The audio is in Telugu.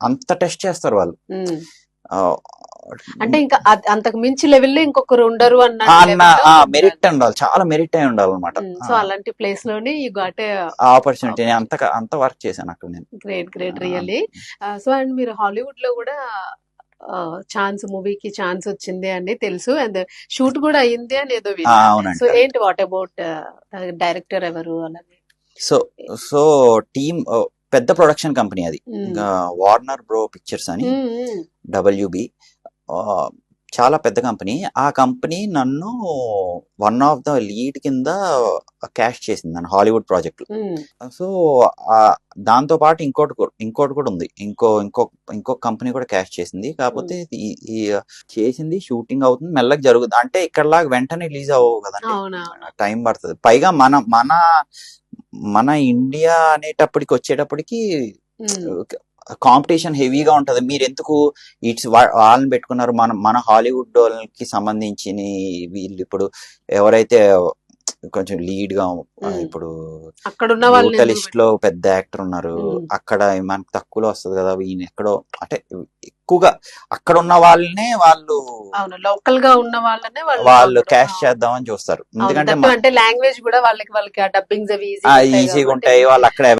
అంత టెస్ట్ చేస్తారు వాళ్ళు. అంటే ఇంకా అంతకు మించి లెవెల్లో ఇంకొకరు ఉండరు అన్న మెరిట్ ఉండాలి, చాలా మెరిట్ అయి ఉండాలి అనమాట. సో అలాంటి ప్లేస్ లోనే యూ గాట్ ఆపర్చునిటీ. అంత వర్క్ చేశాను అక్కడ నేను. Great really. సో అండ్ మీరు హాలీవుడ్ లో కూడా మూవీకి ఛాన్స్ వచ్చింది అని తెలుసు, అండ్ షూట్ కూడా అయ్యింది అని ఏదో విన్నాను. సో ఏంటి, వాట్ అబౌట్ డైరెక్టర్ ఎవరు అలాగే? సో టీమ్ పెద్ద ప్రొడక్షన్ కంపెనీ అది, వార్నర్ బ్రో పిక్చర్స్ అని, WB, చాలా పెద్ద కంపెనీ. ఆ కంపెనీ నన్ను వన్ ఆఫ్ ద లీడ్ కింద క్యాష్ చేసింది నన్ను హాలీవుడ్ ప్రాజెక్ట్. సో దాంతో పాటు ఇంకోటి కూడా ఉంది, ఇంకో కంపెనీ కూడా క్యాష్ చేసింది. కాకపోతే ఈ చేసింది షూటింగ్ అవుతుంది, మెల్లగా జరుగుతుంది. అంటే ఇక్కడలాగా వెంటనే రిలీజ్ అవ్వవు కదండి, టైం పడుతుంది. పైగా మన ఇండియా అనేటప్పటికి వచ్చేటప్పటికి కాంపిటీషన్ హెవీగా ఉంటది. మీరు ఎందుకు వాళ్ళని పెట్టుకున్నారు? మన హాలీవుడ్ కి సంబంధించిన వీళ్ళు ఇప్పుడు ఎవరైతే కొంచెం లీడ్ గా, ఇప్పుడు లిస్ట్ లో పెద్ద యాక్టర్ ఉన్నారు, అక్కడ మనకు తక్కువలో వస్తుంది కదా, ఈయన ఎక్కడో, అంటే ఎక్కువగా అక్కడ ఉన్న వాళ్ళనే లోకల్ గా ఉన్న వాళ్ళు క్యాష్ చేద్దామని చూస్తారు. ఎందుకంటే లాంగ్వేజ్ కూడా వాళ్ళకి డబ్బింగ్స్ ఈజీగా ఉంటాయి, వాళ్ళు అక్కడ